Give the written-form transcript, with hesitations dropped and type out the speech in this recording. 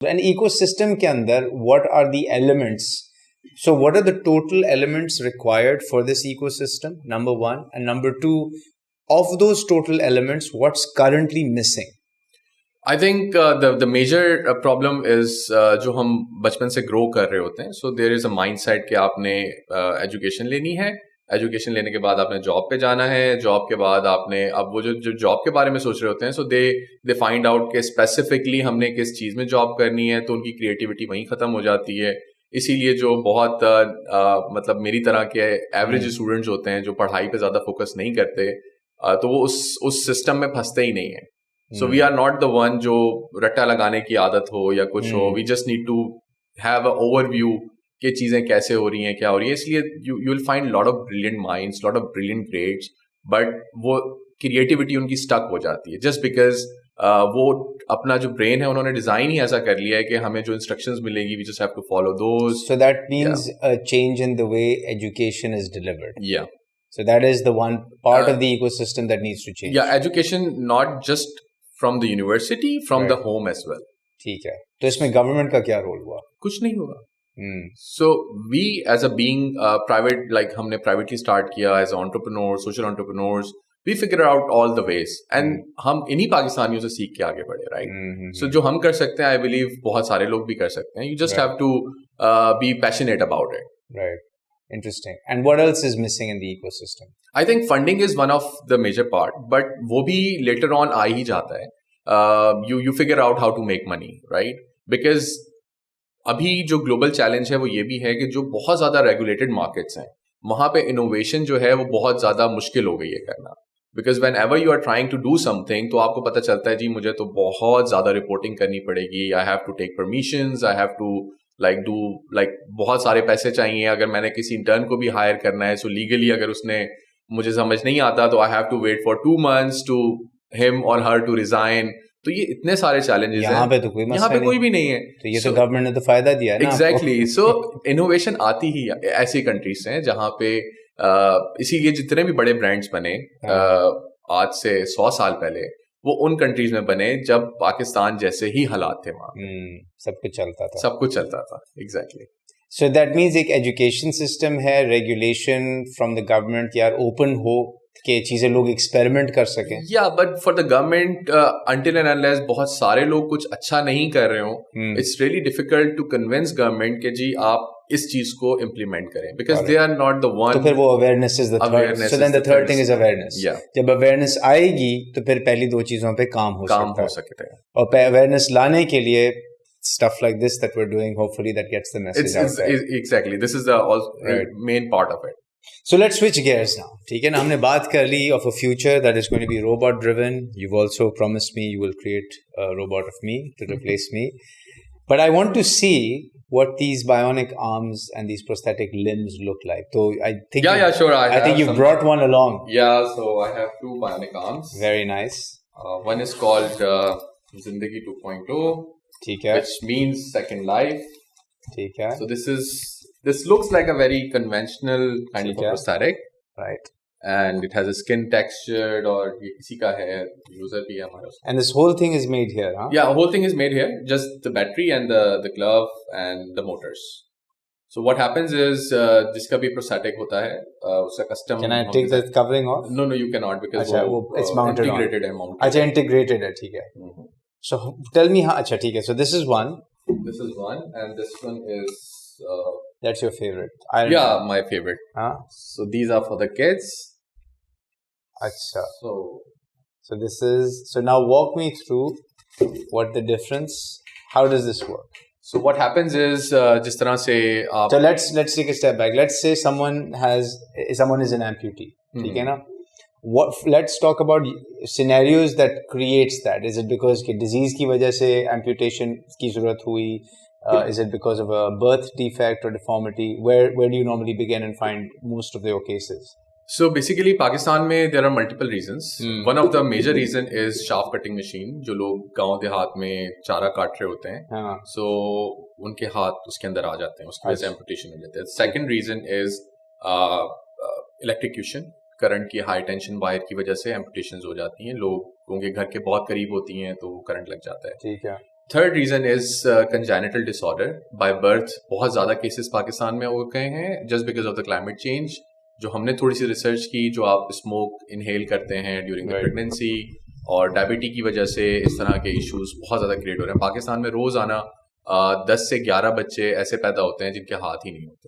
An ecosystem के अंदर what are the elements? So what are the total elements required for this ecosystem? Number one. And number two, of those total elements, what's currently missing? I think the major problem is जो हम बचपन से grow कर रहे होते हैं. So there is a mindset कि आपने education लेनी है. एजुकेशन लेने के बाद आपने जॉब पे जाना है. जॉब के बाद आपने अब वो जो जॉब के बारे में सोच रहे होते हैं, सो दे फाइंड आउट कि स्पेसिफिकली हमने किस चीज़ में जॉब करनी है, तो उनकी क्रिएटिविटी वहीं ख़त्म हो जाती है. इसीलिए जो बहुत मतलब मेरी तरह के एवरेज स्टूडेंट्स होते हैं जो पढ़ाई पे ज़्यादा फोकस नहीं करते, तो वो उस सिस्टम में फंसते ही नहीं है. So we are not the one जो रट्टा लगाने की आदत हो या कुछ हो. We just need to have a overview कि चीज़ें कैसे हो रही हैं, क्या हो रही है. इसलिए you will find lot of brilliant minds, lot of brilliant grades, but वो क्रिएटिविटी उनकी स्टक हो जाती है जस्ट बिकॉज वो अपना जो ब्रेन है उन्होंने डिजाइन ही ऐसा कर लिया है कि हमें जो इंस्ट्रक्शंस मिलेगी we just have to follow those. So that means a change in the way education is delivered. Yeah. So that is the one part of the ecosystem that needs to change. Yeah, education not just from the university, from the home as well. ठीक है. तो इसमें government का क्या role हुआ? कुछ नहीं होगा. So we as a being private, like हमने privately start किया as entrepreneurs, social entrepreneurs, we figure out all the ways and हम इन्हीं पाकिस्तानियों से सीख के आगे बढ़े, right? So जो हम कर सकते हैं, I believe बहुत सारे लोग भी कर सकते हैं. You just have to be passionate about it. Right. Interesting. And what else is missing in the ecosystem? I think funding is one of the major part, but वो भी later on आ ही जाता है. You figure out how to make money, right? Because अभी जो global challenge है वो ये भी है कि जो बहुत ज़्यादा रेगुलेटेड मार्केट्स हैं वहाँ पे इनोवेशन जो है वो बहुत ज़्यादा मुश्किल हो गई है करना. Because whenever you are trying to do something तो आपको पता चलता है जी मुझे तो बहुत ज़्यादा रिपोर्टिंग करनी पड़ेगी. I have to take permissions, I have to like बहुत सारे पैसे चाहिए. अगर मैंने किसी इंटर्न को भी हायर करना है, सो लीगली अगर उसने मुझे समझ नहीं आता तो I have to wait for 2 months to him और हर टू रिजाइन. तो ये इतने सारे चैलेंजेस हैं. यहाँ पे तो कोई मसला यहाँ पे कोई भी नहीं है. तो ये तो गवर्नमेंट ने तो फायदा दिया है ना. एग्जैक्टली. सो इनोवेशन आती ही ऐसी कंट्रीज से हैं जहाँ पे इसीलिए जितने भी बड़े ब्रांड्स बने आज से 100 साल पहले वो उन कंट्रीज में बने जब पाकिस्तान जैसे ही हालात थे वहाँ. सब कुछ चलता था. सब कुछ चलता था. एग्जैक्टली. सो दैट मीन्स एक एजुकेशन सिस्टम है, रेगुलेशन फ्रॉम द गवर्नमेंट यार ओपन हो कि चीजें लोग एक्सपेरिमेंट कर सकें. या but for the government until and unless बहुत सारे लोग कुछ अच्छा नहीं कर रहे हो, it's really difficult to convince government कि जी आप इस चीज को इम्प्लीमेंट करें because they are not the one. तो फिर वो awareness is the third. So then the third thing is awareness. जब अवेयरनेस आएगी तो फिर पहली दो चीजों पे काम हो सकता है. और अवेयरनेस लाने के लिए stuff like this that we're doing, hopefully that gets the message out there. Exactly. This is the main part of it. So let's switch gears now. ठीक है ना, हमने बात कर ली of a future that is going to be robot driven. You've also promised me you will create a robot of me to replace me. But I want to see what these bionic arms and these prosthetic limbs look like. So I think sure. I think you brought one along. Yeah, so I have 2 bionic arms. Very nice. One is called Zindagi 2.0. ठीक है. Which means second life. ठीक है. So this looks like a very conventional kind of a prosthetic. Right. And it has a skin textured or ये किसी का है, user भी है हमारा. And this whole thing is made here, huh? Yeah, the whole thing is made here. Just the battery and the glove and the motors. So what happens is जिसका भी prosthetic होता है उसका custom. Can I take the covering off? No, you cannot because it's mounted integrated on. and mounted. अच्छा, integrated है, ठीक है. So tell me how. अच्छा, ठीक है. So this is one. This is one, and this one is. That's your favorite. My favorite. Huh? So these are for the kids. Acha. So this is. So now walk me through what the difference. How does this work? So what happens is जिस तरह से आप. So let's take a step back. Let's say someone is an amputee. ठीक है ना? Let's talk about scenarios that creates that. Is it because कि disease की वजह से amputation की ज़रूरत हुई? Is it because of a birth defect or deformity? Where do you normally begin and find most of your cases? So basically Pakistan में there are multiple reasons. One of the major reason is shaft cutting machine. जो लोग गांव देहात में चारा काट रहे होते हैं, so उनके हाथ उसके अंदर आ जाते हैं, उसकी वजह से amputation हो जाता है. Second reason is electrocution. Current की हाई टेंशन वायर की वजह से एम्पुटेशंस हो जाती हैं. लोगों के घर के बहुत करीब होती हैं तो करंट लग जाता है. ठीक है. Third reason is congenital disorder by birth. बहुत ज़्यादा केसेस पाकिस्तान में हो गए हैं just because of the climate change. जो हमने थोड़ी सी रिसर्च की, जो आप स्मोक इनहेल करते हैं ड्यूरिंग द प्रेगनेंसी और डायबिटीज की वजह से इस तरह के इश्यूज बहुत ज़्यादा क्रिएट हो रहे हैं. पाकिस्तान में रोज़ाना 10 से 11 बच्चे ऐसे पैदा होते हैं जिनके हाथ ही नहीं होते.